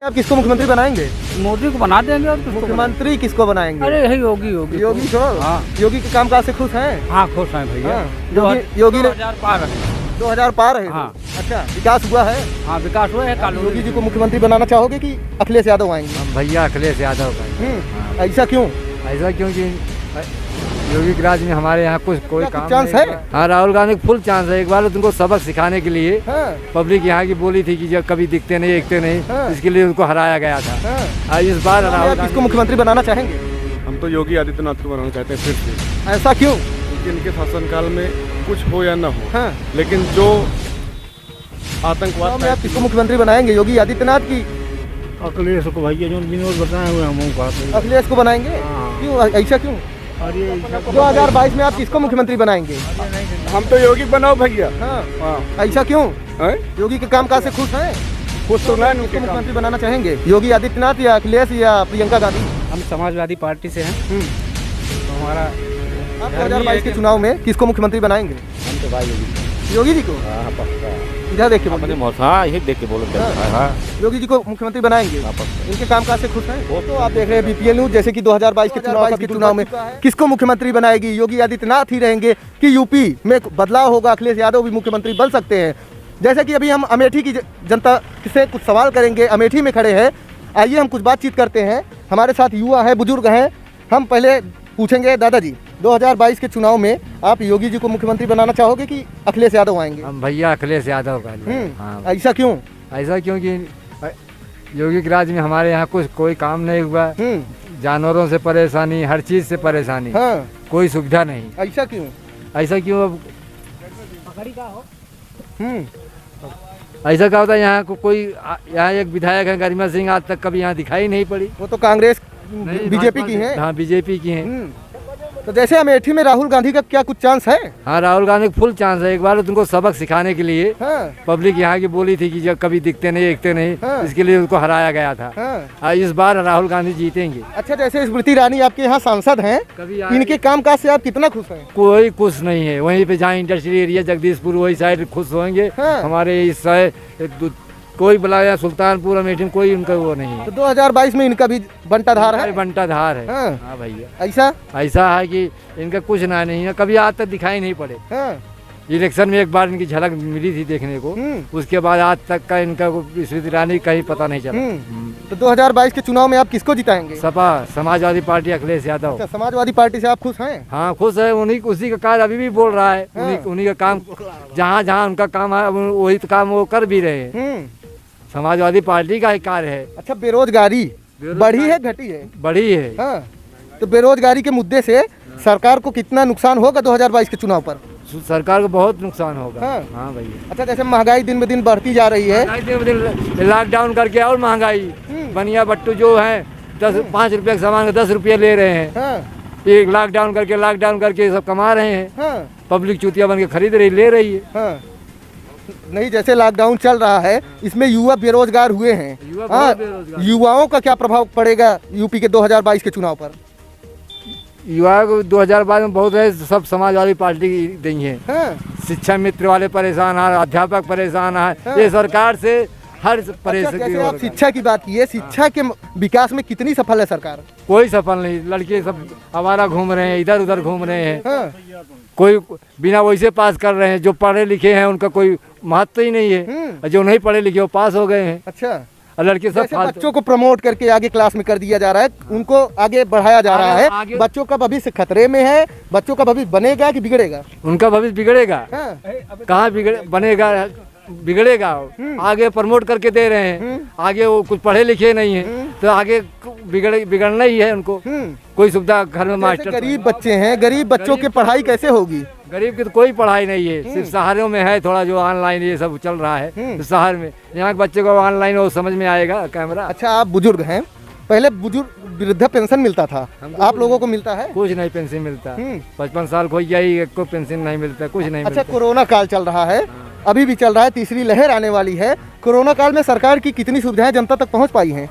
आप किसको मुख्यमंत्री बनाएंगे? मोदी को बना देंगे और किसको मुख्यमंत्री किसको बनाएंगे? अरे यही योगी योगी योगी को। हाँ योगी के कामकाज से खुश हैं? हाँ खुश हैं भैया। योगी ने 2000 पार है। 2000 पार है। हाँ। अच्छा, विकास हुआ है? हाँ विकास हुआ है। योगी जी को मुख्यमंत्री बनाना चाहोगे कि अखिलेश यादव आएंगे? हम भैया अखिलेश यादव का। ऐसा क्यों? ऐसा क्योंकि योगी के राज में हमारे यहाँ कुछ कोई काम चांस नहीं है? हाँ, राहुल गांधी को फुल चांस है। एक बार तुमको सबक सिखाने के लिए पब्लिक यहाँ की बोली थी कि जब कभी दिखते नहीं एकते नहीं, इसके लिए उनको हराया गया था। इस बार राहुल गांधी किसको मुख्यमंत्री बनाना चाहेंगे? हम तो योगी आदित्यनाथ को बनाना चाहते हैं फिर से। ऐसा क्यों? क्योंकि इनके शासनकाल में कुछ हो या ना हो, लेकिन जो आतंकवाद में आप किसको मुख्यमंत्री बनाएंगे? योगी आदित्यनाथ की? अखिलेश को भैया जो विनोद बताए हुए हम अखिलेश को बनाएंगे? क्यों ऐसा क्यों? 2022 में आप किसको मुख्यमंत्री बनाएंगे? हम तो योगी बनाओ भैया। ऐसा क्यों? योगी के कामकाज से खुश हैं? खुश तो नहीं। किसको मुख्यमंत्री बनाना चाहेंगे? योगी आदित्यनाथ या अखिलेश या प्रियंका गांधी? हम समाजवादी पार्टी से हैं। तो हमारा आप 2022 के चुनाव में किसको मुख्यमंत्री बनाएंगे? हम तो भाई योगी जी को। इधर देख के बोलिए। यही देख के बोलो। योगी जी को मुख्यमंत्री बनाएंगे? इनके कामकाज से खुश हैं? वो तो आप देख रहे हैं बीपीएल न्यूज। जैसे कि 2022 के चुनाव में किसको मुख्यमंत्री बनाएगी? योगी आदित्यनाथ ही रहेंगे कि यूपी में बदलाव होगा, अखिलेश यादव भी मुख्यमंत्री बन सकते हैं? जैसे कि अभी हम अमेठी की जनता से कुछ सवाल करेंगे। अमेठी में खड़े हैं, आइए हम कुछ बातचीत करते हैं। हमारे साथ युवा है, बुजुर्ग हैं। हम पहले पूछेंगे, दादाजी 2022 के चुनाव में आप योगी जी को मुख्यमंत्री बनाना चाहोगे कि अखिलेश यादव आएंगे? हम भैया अखिलेश यादव का। ऐसा क्यों? ऐसा क्योंकि योगी के राज में हमारे यहाँ कुछ कोई काम नहीं हुआ। जानवरों से परेशानी, हर चीज से परेशानी, कोई सुविधा नहीं। ऐसा क्यों? ऐसा क्यों? अब ऐसा क्या होता है यहाँ को कोई यहाँ एक विधायक है गरिमा सिंह, आज तक कभी यहाँ दिखाई नहीं पड़ी। वो तो कांग्रेस बीजेपी की है। हाँ बीजेपी की है। तो जैसे अमेठी में राहुल गांधी का क्या कुछ चांस है? हाँ राहुल गांधी को फुल चांस है। एक बार तुमको सबक सिखाने के लिए पब्लिक यहाँ की बोली थी कि जब कभी दिखते नहीं एकते नहीं, इसके लिए उनको हराया गया था। इस बार राहुल गांधी जीतेंगे। अच्छा, जैसे स्मृति ईरानी आपके यहाँ सांसद हैं, इनके कामकाज से आप कितना खुश हैं? कोई खुश नहीं है। वहीं पे जहाँ इंडस्ट्रियल एरिया जगदीशपुर वही साइड खुश होंगे। हमारे इस कोई बुलाया सुल्तानपुर अमेठी में कोई उनका वो नहीं है। तो 2022 में इनका भी बंटाधार है? बंटाधार है। हाँ भैया। ऐसा है कि इनका कुछ ना नहीं है, कभी आज तक दिखाई नहीं पड़े। इलेक्शन में एक बार इनकी झलक मिली थी देखने को, उसके बाद आज तक का इनका स्मृति ईरानी कहीं पता नहीं चला। तो 2022 के चुनाव में आप किसको जिताएंगे? सपा समाजवादी पार्टी अखिलेश यादव। अच्छा, समाजवादी पार्टी से आप खुश हैं? हाँ खुश है। उसी का कार्य अभी भी बोल रहा है। उन्हीं का काम, जहाँ जहाँ उनका काम है वही काम वो कर भी रहे हैं। समाजवादी पार्टी का ही कार्य है। अच्छा, बेरोजगारी बढ़ी है घटी है? बढ़ी है। तो बेरोजगारी के मुद्दे से सरकार को कितना नुकसान होगा 2022 के चुनाव पर? सरकार को बहुत नुकसान होगा। हाँ भैया। अच्छा, जैसे महंगाई दिन ब दिन बढ़ती जा रही है, लॉकडाउन करके और महंगाई, बनिया बट्टू जो है 5 रुपये का सामान 10 रुपये ले रहे हैं। एक लॉकडाउन करके सब कमा रहे हैं। पब्लिक चूतिया बन के खरीद रही, ले रही है। नहीं, जैसे लॉकडाउन चल रहा है, इसमें युवा बेरोजगार हुए हैं। युवाओं का क्या प्रभाव पड़ेगा यूपी के 2022 के चुनाव पर? युवा को 2022 में बहुत है, सब समाजवादी पार्टी दी है। शिक्षा मित्र वाले परेशान है, अध्यापक परेशान है। ये सरकार से हर परेशानी। जैसे आप शिक्षा की बात की है, शिक्षा के विकास में कितनी सफल है सरकार? कोई सफल नहीं। लड़के सब आवारा घूम रहे हैं, इधर उधर घूम रहे हैं। कोई बिना वैसे पास कर रहे हैं। जो पढ़े लिखे हैं उनका कोई महत्व ही नहीं है। जो नहीं पढ़े लिखे वो पास हो गए हैं। अच्छा, लड़के सब बच्चों को प्रमोट करके आगे क्लास में कर दिया जा रहा है, उनको आगे बढ़ाया जा रहा है। बच्चों का भविष्य खतरे में है। बच्चों का भविष्य बनेगा कि बिगड़ेगा? उनका भविष्य बिगड़ेगा। कहाँ बनेगा, बिगड़ेगा। आगे प्रमोट करके दे रहे हैं। आगे वो कुछ पढ़े लिखे नहीं है, तो आगे बिगड़ना ही है उनको। कोई सुविधा घर में मास्टर, गरीब बच्चे हैं, गरीब बच्चों की पढ़ाई कैसे होगी? गरीब की तो कोई पढ़ाई नहीं है। सिर्फ शहरों में है थोड़ा, जो ऑनलाइन ये सब चल रहा है। तो शहर में यहाँ के बच्चे को ऑनलाइन वो समझ में आएगा कैमरा। अच्छा, आप बुजुर्ग हैं, पहले बुजुर्ग वृद्धा पेंशन मिलता था, आप लोगों को मिलता है? कुछ नहीं पेंशन मिलता। 55 साल हो गया, एक को पेंशन नहीं मिलता, कुछ नहीं। अच्छा, कोरोना काल चल रहा है, अभी भी चल रहा है, तीसरी लहर आने वाली है। कोरोना काल में सरकार की कितनी सुविधाएं जनता तक पहुंच पाई हैं?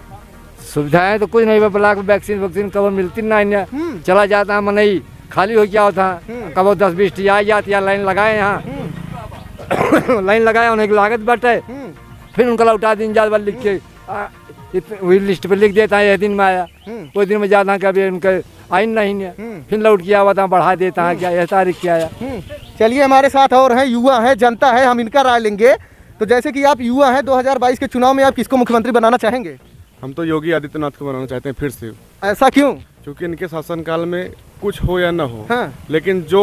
सुविधाएं तो कुछ नहीं। ब्लॉक वैक्सीन कब मिलती नहीं, चला जाता मनई खाली हो गया होता। कब 10-20 टी आ जाती है, लाइन लगाए यहाँ लाइन लगाए, उन्हें लागत बटे, फिर उनका लौटा दिन जात लिख के वही लिस्ट पर लिख देता है, यह दिन में आया, वो दिन में जाता कभी उनका आइन नहीं है, फिर लौट किया हुआ था, बढ़ा देता है क्या, यह तारीख क्या आया। चलिए हमारे साथ और हैं, युवा हैं, जनता है, हम इनका राय लेंगे। तो जैसे कि आप युवा हैं, 2022 के चुनाव में आप किसको मुख्यमंत्री बनाना चाहेंगे? हम तो योगी आदित्यनाथ को बनाना चाहते हैं फिर से, ऐसा क्यों? क्योंकि इनके शासनकाल में कुछ हो या ना हो, हाँ। लेकिन जो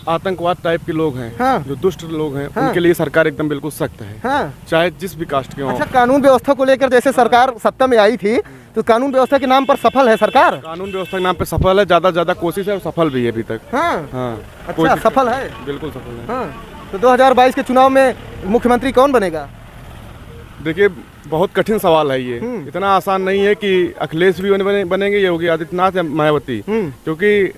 आतंकवाद टाइप के लोग हैं, हाँ। जो दुष्ट लोग हैं, हाँ। उनके लिए सरकार एकदम बिल्कुल सख्त है, हाँ। चाहे जिस भी कास्ट के हों। अच्छा, कानून व्यवस्था को लेकर जैसे सरकार सत्ता में आई थी, तो कानून व्यवस्था के नाम पर सफल है सरकार? कानून व्यवस्था के नाम पे सफल है, ज्यादा कोशिश है और सफल भी है अभी तक। हाँ। हाँ, अच्छा, सफल है, बिल्कुल सफल है। हाँ। तो 2022 के चुनाव में मुख्यमंत्री कौन बनेगा? देखिए, बहुत कठिन सवाल है ये, इतना आसान नहीं है कि अखिलेश भी बनेंगे, योगी आदित्यनाथ या मायावती, क्योंकि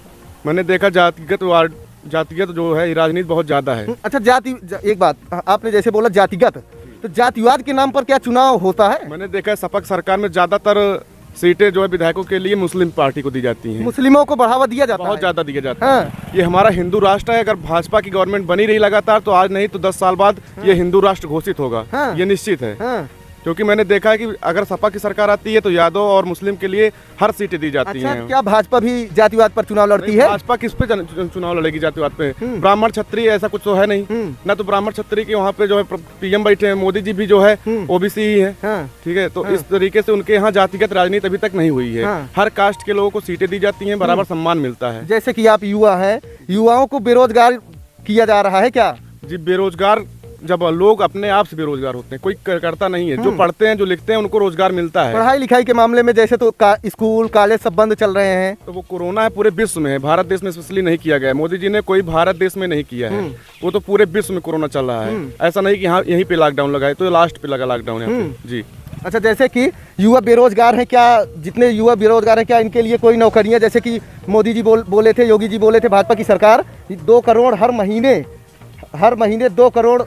मैंने देखा जातिगत जो है राजनीति बहुत ज्यादा है। अच्छा, एक बात आपने जैसे बोला जातिगत, तो जातिवाद के नाम पर क्या चुनाव होता है? मैंने देखा है सपा सरकार में ज्यादातर सीटें जो है विधायकों के लिए मुस्लिम पार्टी को दी जाती हैं, मुस्लिमों को बढ़ावा दिया जाता है, बहुत ज्यादा दिया जाता हाँ। है। ये हमारा हिंदू राष्ट्र है, अगर भाजपा की गवर्नमेंट बनी रही लगातार तो आज नहीं तो 10 साल बाद ये हिंदू राष्ट्र घोषित होगा, हाँ। ये निश्चित है। हाँ। क्योंकि मैंने देखा है कि अगर सपा की सरकार आती है तो यादव और मुस्लिम के लिए हर सीटें दी जाती अच्छा, हैं। क्या भाजपा भी जातिवाद पर चुनाव लड़ती है? भाजपा किस पे चुनाव लड़ेगी जातिवाद पे? ब्राह्मण क्षत्रिय ऐसा कुछ तो है नहीं ना, तो ब्राह्मण क्षत्रिय के वहाँ पे जो है पीएम बैठे हैं, मोदी जी भी जो है ओबीसी ही है, हाँ। ठीक है। तो इस तरीके से उनके यहाँ जातिगत राजनीति अभी तक नहीं हुई है, हाँ। हर कास्ट के लोगों को सीटें दी जाती हैं, बराबर सम्मान मिलता है। जैसे कि आप युवा हैं, युवाओं को बेरोजगार किया जा रहा है क्या? जी, बेरोजगार जब लोग अपने आप से बेरोजगार होते हैं, कोई करता नहीं है, जो पढ़ते हैं जो लिखते हैं उनको रोजगार मिलता है। पढ़ाई लिखाई के मामले में जैसे तो स्कूल कॉलेज सब बंद चल रहे हैं, तो वो कोरोना है पूरे विश्व में है, भारत देश में स्पेशली नहीं किया गया है, मोदी जी ने कोई भारत देश में नहीं किया है, वो तो पूरे विश्व में कोरोना चल रहा है। ऐसा नहीं कि यहाँ यहीं पे लॉकडाउन लगा है, तो लास्ट पे लगा लॉकडाउन यहाँ पे। जी। अच्छा, जैसे कि युवा बेरोजगार हैं, क्या जितने युवा बेरोजगार हैं क्या इनके लिए कोई नौकरियां, जैसे कि मोदी जी बोले थे, योगी जी बोले थे, भाजपा की सरकार 2 करोड़ हर महीने 2 करोड़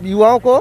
युवाओं को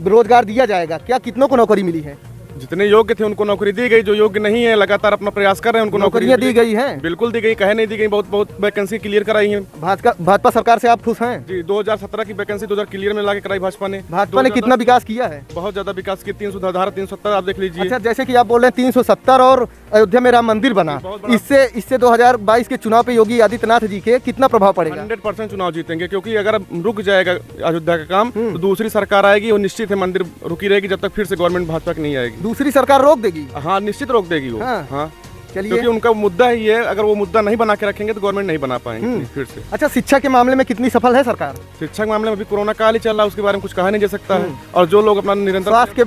रोजगार दिया जाएगा, क्या कितनों को नौकरी मिली है? जितने योग्य थे उनको नौकरी दी गई, जो योग्य नहीं है लगातार अपना प्रयास कर रहे हैं उनको नौकरियां दी गई हैं? बिल्कुल दी गई, कहे नहीं दी गई, बहुत वैकेंसी क्लियर कराई है। भाजपा सरकार से आप खुश हैं? जी, 2017 की वैकेंसी 2000 क्लियर में लाके कराई भाजपा ने। भाजपा ने कितना विकास किया है? बहुत ज्यादा विकास किया, 370 आप देख लीजिए। अच्छा, जैसे कि आप बोल रहे हैं 370 और अयोध्या में राम मंदिर बना, इससे 2022 के चुनाव पे योगी आदित्यनाथ जी के कितना प्रभाव पड़ेगा? 100% चुनाव जीतेंगे, क्योंकि अगर रुक जाएगा अयोध्या का काम तो दूसरी सरकार आएगी और निश्चित है मंदिर रुकी रहेगी जब तक फिर से गवर्नमेंट भाजपा की नहीं आएगी। दूसरी सरकार रोक देगी? हाँ, निश्चित रोक देगी वो। हाँ। चलिए, क्योंकि उनका मुद्दा ही है, अगर वो मुद्दा नहीं बना के रखेंगे तो गवर्नमेंट नहीं बना पाएंगे फिर से। अच्छा, शिक्षा के मामले में कितनी सफल है सरकार? शिक्षा के मामले में अभी कोरोना काल ही चल रहा है, उसके बारे में कुछ कहा नहीं जा सकता है। और जो लोग अपना निरंतर स्वास्थ्य के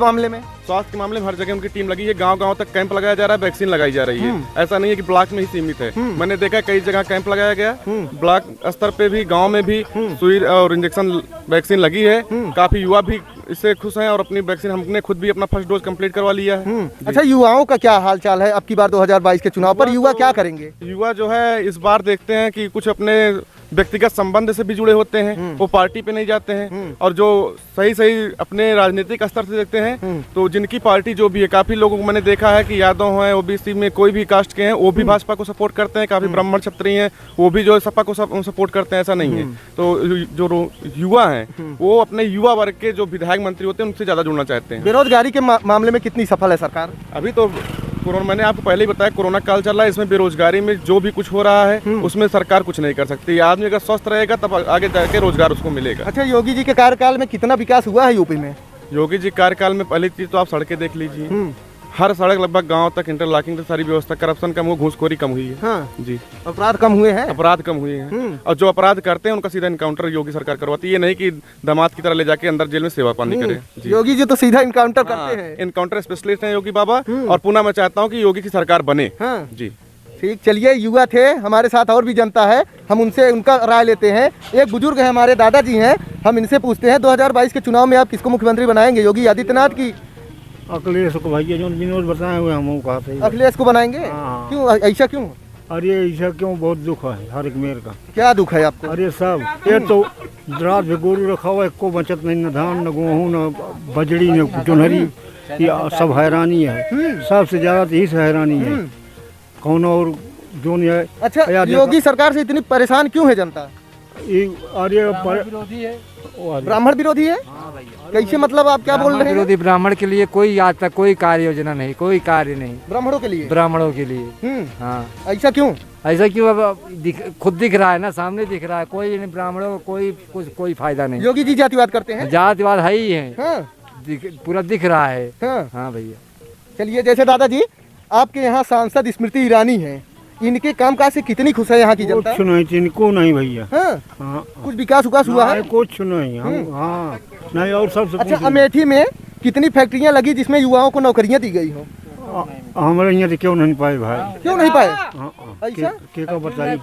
मामले में हर जगह उनकी टीम लगी है, गांव तक कैंप लगाया जा रहा है, वैक्सीन लगाई जा रही है। ऐसा नहीं है कि ब्लॉक में ही सीमित है, मैंने देखा कई जगह कैंप लगाया गया, ब्लॉक स्तर पे भी, गांव में भी सुई और इंजेक्शन वैक्सीन लगी है। काफी युवा भी इससे खुश हैं और अपनी वैक्सीन हमने खुद भी अपना फर्स्ट डोज कंप्लीट करवा लिया है। अच्छा, युवाओं का क्या हाल चाल है अब की बार 2022 के चुनाव पर? युवा क्या करेंगे? युवा जो है इस बार देखते हैं कि कुछ अपने व्यक्तिगत संबंध से भी जुड़े होते हैं, वो पार्टी पे नहीं जाते हैं, और जो सही अपने राजनीतिक स्तर से देखते हैं तो जिनकी पार्टी जो भी है, काफी लोगों को मैंने देखा है कि यादव हैं, ओबीसी में कोई भी कास्ट के हैं वो भी भाजपा को सपोर्ट करते हैं, काफी ब्राह्मण क्षत्रिय हैं वो भी जो सपा को सपोर्ट करते हैं, ऐसा नहीं है। तो जो युवा हैं वो अपने युवा वर्ग के जो विधायक मंत्री होते हैं उनसे ज्यादा जुड़ना चाहते हैं। बेरोजगारी के मामले में कितनी सफल है सरकार? अभी तो मैंने आपको पहले ही बताया, कोरोना काल चल रहा है, इसमें बेरोजगारी में जो भी कुछ हो रहा है उसमें सरकार कुछ नहीं कर सकती। आदमी अगर स्वस्थ रहेगा तब आगे जाके रोजगार उसको मिलेगा। अच्छा, योगी जी के कार्यकाल में कितना विकास हुआ है यूपी में? योगी जी कार्यकाल में पहली चीज तो आप सड़कें देख लीजिए, हर सड़क लगभग गांव तक इंटरलॉकिंग सारी व्यवस्था, करप्शन कम हुआ, घूसखोरी कम हुई है। हाँ। जी, अपराध कम हुए हैं? अपराध कम हुए हैं, और जो अपराध करते हैं उनका सीधा इनकाउंटर योगी सरकार करवाती है, ये नहीं कि दामाद की तरह ले जाके अंदर जेल में सेवा पानी करे। योगी जी तो सीधा इनकाउंटर करते हैं, इनकाउंटर स्पेशलिस्ट हैं योगी बाबा, और पुनः मैं चाहता हूँ कि योगी की सरकार बने। जी, ठीक। चलिए, युवा थे हमारे साथ, और भी जनता है, हम उनसे उनका राय लेते हैं। एक बुजुर्ग है, हमारे दादाजी हैं, हम इनसे पूछते हैं 2022 के चुनाव में आप किसको मुख्यमंत्री बनाएंगे, योगी आदित्यनाथ की? अखिलेश को भैया जो विनोद बताए हुए हम कहा था, अखिलेश को बनाएंगे? हाँ। क्यों, ऐसा क्यों? अरे ऐसा क्यों, बहुत दुख है हर एक मेर का। क्या दुख है आपको? अरे सब ये तो रात में गोरू रखा हुआ है, को बचत नहीं, न धान न गेहूँ न बजड़ी न जोनहरी, ये सब हैरानी है, सबसे ज्यादा तो इस हैरानी है, कौन और जो नहीं है। अच्छा, योगी सरकार से इतनी परेशान क्यों है जनता? अरे विरोधी है, ब्राह्मण विरोधी है? हाँ भैया। कैसे मतलब आप क्या बोल रहे हैं? विरोधी ब्राह्मण के लिए कोई आज तक कोई कार्य योजना नहीं, कोई कार्य नहीं ब्राह्मणों के लिए? ब्राह्मणों के लिए। हाँ, ऐसा क्यों? ऐसा क्यों? अब खुद दिख रहा है ना, सामने दिख रहा है, कोई नहीं, ब्राह्मणों को कोई फायदा नहीं। योगी जी जातिवाद करते हैं? जातिवाद है ही है। हाँ। पूरा दिख रहा है। हाँ भैया। चलिए, जैसे दादाजी आपके यहाँ सांसद स्मृति ईरानी हैं, इनके कामकाज से कितनी खुश है यहाँ की जनता? कुछ नहीं, इनको नहीं भैया। हाँ, कुछ विकास हुआ है? कुछ नहीं। हाँ नहीं, और सब अच्छा, अमेठी में कितनी फैक्ट्रियाँ लगी जिसमें युवाओं को नौकरियाँ दी गई हो? हमारे यहाँ तो क्यों नहीं पाए भाई? क्यों नहीं पाए? ऐसा क्या बताइए।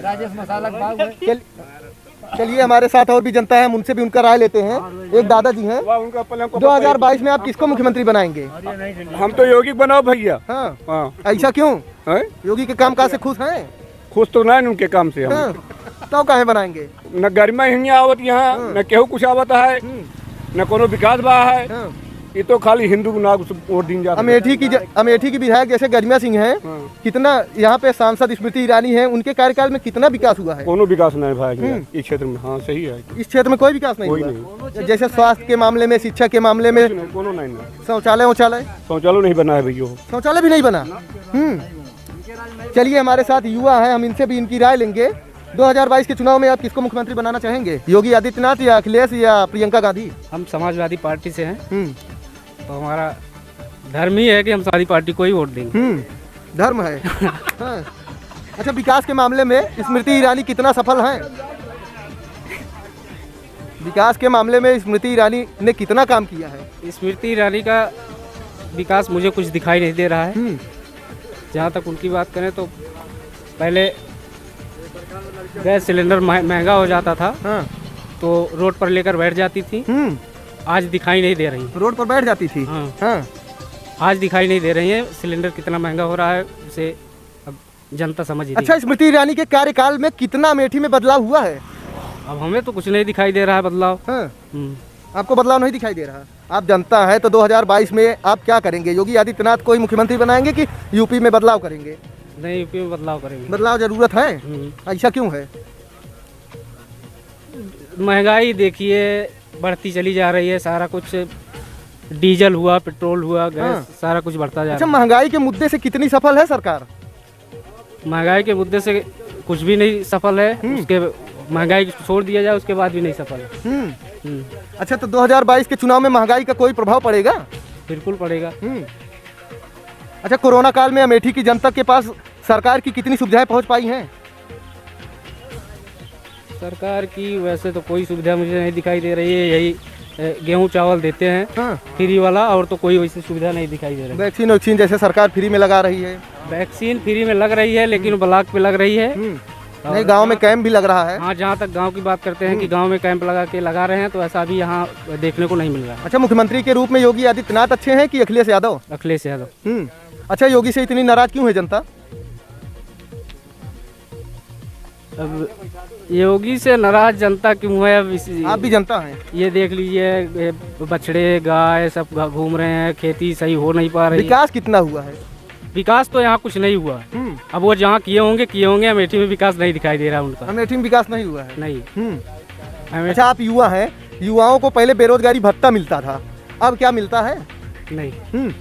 राजेश मसाला बाग है। चलिए, हमारे साथ और भी जनता है, हम उनसे भी उनका राय लेते हैं। एक दादाजी हैं, 2022 में आप किसको मुख्यमंत्री बनाएंगे? हम तो योगी बनाओ भैया। हाँ। ऐसा क्यों? योगी के कामकाज से खुश हैं? खुश तो नहीं उनके काम से हम। तो काहे बनाएंगे? न गर्मी हिंगे आवत यहाँ, न केहू कुछ आवत है, न कोनो विकास बा है। ये तो खाली हिंदू नाग वोट दिन जाता। अमेठी की विधायक जैसे गरिमा सिंह हैं, कितना यहाँ पे सांसद स्मृति ईरानी हैं, उनके कार्यकाल में कितना विकास हुआ है? कोनो विकास नहीं भाई इस क्षेत्र में। हाँ सही है, इस क्षेत्र में कोई विकास नहीं हुआ। जैसे स्वास्थ्य के मामले में, शिक्षा के मामले में, कोनो नहीं। शौचालय नहीं बना है भैया, शौचालय भी नहीं बना। चलिए, हमारे साथ युवा है, हम इनसे भी इनकी राय लेंगे। 2022 के चुनाव में आप किसको मुख्यमंत्री बनाना चाहेंगे? योगी आदित्यनाथ या अखिलेश या प्रियंका गांधी? हम समाजवादी पार्टी से हैं, तो हमारा धर्म ही है कि हम सारी पार्टी को ही वोट देंगे। धर्म है। हाँ। अच्छा, विकास के मामले में स्मृति ईरानी कितना सफल हैं? विकास के मामले में स्मृति ईरानी ने कितना काम किया है? स्मृति ईरानी का विकास मुझे कुछ दिखाई नहीं दे रहा है। जहाँ तक उनकी बात करें तो पहले गैस सिलेंडर महंगा हो जाता था। तो रोड पर लेकर बैठ जाती थी, आज दिखाई नहीं दे रही। रोड पर बैठ जाती थी? हाँ। आज दिखाई नहीं दे रही है। सिलेंडर कितना महंगा हो रहा है उसे अब जनता समझ ही। अच्छा, स्मृति ईरानी के कार्यकाल में कितना अमेठी में बदलाव हुआ है? अब हमें तो कुछ नहीं दिखाई दे रहा है बदलाव। आपको बदलाव नहीं दिखाई दे रहा? आप जनता है तो 2022 में आप क्या करेंगे? योगी आदित्यनाथ को ही मुख्यमंत्री बनाएंगे कि यूपी में बदलाव करेंगे? नहीं, यूपी में बदलाव करेंगे। बदलाव जरूरत है? ऐसा क्यों है? महंगाई देखिए बढ़ती चली जा रही है, सारा कुछ डीजल हुआ, पेट्रोल हुआ, गैस, सारा कुछ बढ़ता जा रहा है। अच्छा, महंगाई के मुद्दे से कितनी सफल है सरकार? महंगाई के मुद्दे से कुछ भी नहीं सफल है। उसके महंगाई छोड़ दिया जाए उसके बाद भी नहीं सफल है। अच्छा, तो 2022 के चुनाव में महंगाई का कोई प्रभाव पड़ेगा? बिल्कुल पड़ेगा। अच्छा, कोरोना काल में अमेठी की जनता के पास सरकार की कितनी सुविधाएं पहुंच पाई हैं? सरकार की वैसे तो कोई सुविधा मुझे नहीं दिखाई दे रही है। यही गेहूं चावल देते हैं फ्री वाला, और तो कोई वैसी सुविधा नहीं दिखाई दे रही। वैक्सीन जैसे सरकार फ्री में लगा रही है? वैक्सीन फ्री में लग रही है, लेकिन ब्लॉक पे लग रही है। नहीं, गांव में कैंप भी लग रहा है। हाँ, जहाँ तक गांव की बात करते हैं कि गांव में कैंप लगा रहे हैं, तो ऐसा भी यहाँ देखने को नहीं मिल रहा है। अच्छा, मुख्यमंत्री के रूप में योगी आदित्यनाथ अच्छे हैं कि अखिलेश यादव? अखिलेश यादव। अच्छा, योगी से इतनी नाराज क्यों है जनता? अब योगी से नाराज जनता क्यों है? अब आप भी जनता हैं? ये देख लीजिए, बछड़े गाय सब घूम रहे हैं, खेती सही हो नहीं पा रही। विकास कितना हुआ है? विकास तो यहाँ कुछ नहीं हुआ। अब वो जहाँ किए होंगे, अमेठी में विकास नहीं दिखाई दे रहा उनका। अमेठी में विकास नहीं हुआ है? नहीं। अच्छा, आप युवा हैं, युवाओं को पहले बेरोजगारी भत्ता मिलता था, अब क्या मिलता है? नहीं,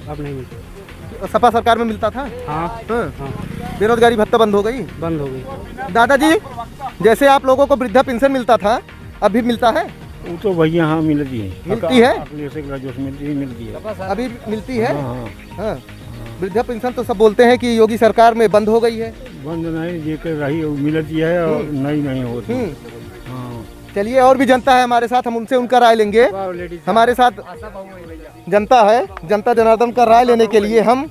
अब नहीं मिलता। सपा सरकार में मिलता था? हाँ। बेरोजगारी भत्ता बंद हो गई? बंद हो गई। दादाजी, जैसे आप लोगों को वृद्धा पेंशन मिलता था, अभी मिलता है? वो तो भैया हाँ मिलती है। मिलती है? मिलती है, अभी मिलती है। हाँ। वृद्धा पेंशन तो सब बोलते हैं कि योगी सरकार में बंद हो गई है। बंद नहीं, जेकर रही मिलती है और नहीं होती। चलिए, और भी जनता है हमारे साथ, हम उनसे उनका राय लेंगे। हमारे साथ जनता है, जनता जनार्दन का राय लेने के लिए हम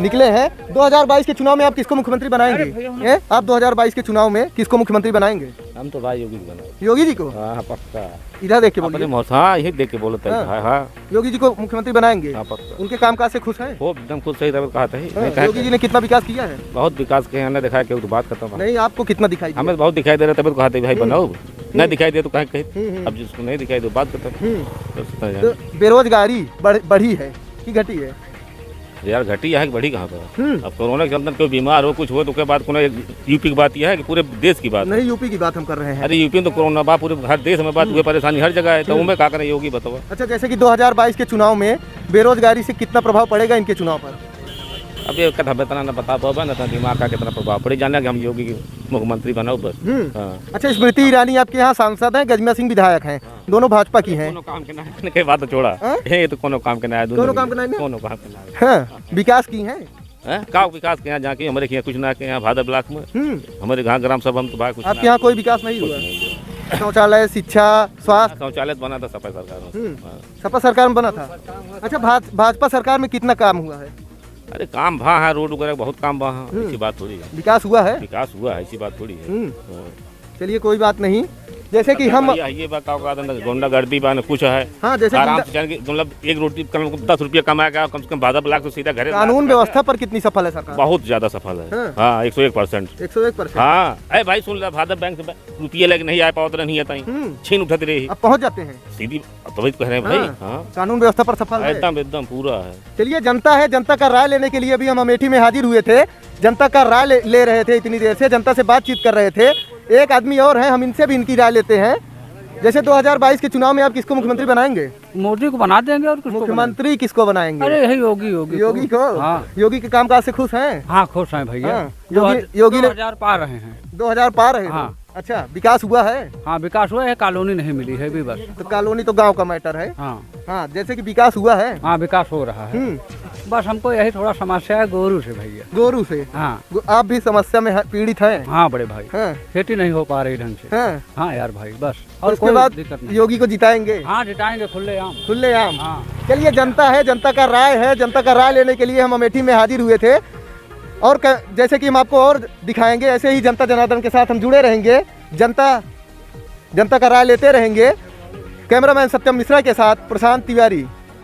निकले हैं। 2022 के चुनाव में आप किसको मुख्यमंत्री बनाएंगे? आप 2022 के चुनाव में किसको मुख्यमंत्री बनाएंगे? हम तो भाई योगी जी बनाएंगे। योगी जी को? हाँ पक्का। इधर देख के बोलिए। हाँ, यही देख के बोलते हैं। हाँ, योगी जी को मुख्यमंत्री बनाएंगे? हाँ पक्का। उनके कामकाज से खुश हैं? वो एकदम खुश सही कहा था। योगी जी ने कितना विकास किया है? बहुत विकास किया है, दिखाया कि तो बात खत्म। नहीं, आपको कितना दिखाई? हमें बहुत दिखाई दे रहा है, तभी तो कहते भाई बनाओ। नहीं दिखाई दे तो कहीं, अब जिसको नहीं दिखाई दे बात खत्म। बेरोजगारी बढ़ी है कि घटी है? यार घटी है कि बढ़ी कहाँ पर? अब कोरोना के चलते कोई बीमार हो कुछ हो तो उसके बाद कोनो यूपी की बात यह है कि पूरे देश की बात नहीं, यूपी की बात हम कर रहे हैं। अरे यूपी में तो कोरोना बात पूरे हर देश में बात हुई, परेशानी हर जगह है, तो उनमें क्या करें योगी बताओ। अच्छा, जैसे कि 2022 के चुनाव में बेरोजगारी से कितना प्रभाव पड़ेगा इनके चुनाव पर? अब ये कथा इतना न बता पाओ ना, दिमाग का कितना प्रभाव पड़े, जाना कि हम योगी की मुख्यमंत्री बनाओ बस। हाँ। अच्छा, स्मृति ईरानी आपके यहाँ सांसद हैं, गजमा सिंह विधायक हैं, दोनों भाजपा की हैं। कोनो काम के ना के बात छोड़ा, ये तो कोनो काम के ना है, दोनों काम के ना है, कोनो काम के ना है। हाँ, विकास की हैं। का विकास के यहाँ जाके हमारे यहाँ कुछ ना के यहाँ भादर ब्लॉक में हमारे यहाँ ग्राम सभा में तो भाई कुछ आपके यहाँ कोई विकास नहीं हुआ? शौचालय, शिक्षा, स्वास्थ्य? शौचालय बना था सपा सरकार में। सपा सरकार में बना था। अच्छा, भाजपा सरकार में कितना काम हुआ है? अरे काम वहाँ है, रोड वगैरह बहुत काम वहाँ, ऐसी बात थोड़ी है। विकास हुआ है? विकास हुआ है, ऐसी बात थोड़ी है। चलिए, कोई बात नहीं। जैसे कि हम ये बताओ गुंडागर्दी बाने कुछ है। हाँ, जैसे आराम से मतलब एक रोटी 10 रुपया कमाएगा, कम से कम 12 लाख तो सीधा घर। कानून व्यवस्था पर कितनी सफल है सरकार? बहुत ज्यादा सफल है। हाँ, 101%। 101%। हाँ, अरे भाई सुन ला, भादर बैंक से रुपये लेके नहीं आ पाओ तो नहीं आता, छीन उठते रही, अब पहुँच जाते हैं सीधी। तो कह रहे हैं भाई, हाँ, कानून व्यवस्था पर सफल है एकदम पूरा है। चलिए, जनता है, जनता का राय लेने के लिए अभी हम अमेठी में हाजिर हुए थे, जनता का राय ले रहे थे, इतनी देर से जनता से बातचीत कर रहे थे। एक आदमी और हैं, हम इनसे भी इनकी राय लेते हैं। जैसे 2022 के चुनाव में आप किसको मुख्यमंत्री बनाएंगे? मोदी को बना देंगे और किसको मुख्यमंत्री किसको बनाएंगे? अरे यही योगी योगी को। हाँ। योगी के कामकाज से खुश हैं? हाँ, खुश हैं भैया। हाँ। योगी ने 2000 पा रहे हैं। 2000 पा रहे हैं। हाँ। अच्छा, विकास हुआ है? हाँ, विकास हुआ है, कॉलोनी नहीं मिली है भी बस। तो कॉलोनी तो गांव का मैटर है। हाँ हाँ, जैसे कि विकास हुआ है। हाँ, विकास हो रहा है। बस हमको यही थोड़ा समस्या है गोरू से भैया। गोरू से? हाँ। आप भी समस्या में पीड़ित हैं? हाँ बड़े भाई। हाँ। खेती नहीं हो पा रही ढंग से। हाँ। हाँ यार भाई, बस और उसके बाद योगी को जिताएंगे? हाँ, जिताएंगे खुले आम। खुले आम। हाँ। चलिए, जनता है, जनता का राय है, जनता का राय लेने के लिए हम अमेठी में हाजिर हुए थे। और जैसे कि हम आपको और दिखाएंगे, ऐसे ही जनता जनार्दन के साथ हम जुड़े रहेंगे, जनता का राय लेते रहेंगे। कैमरामैन सत्यम मिश्रा के साथ प्रशांत तिवारी।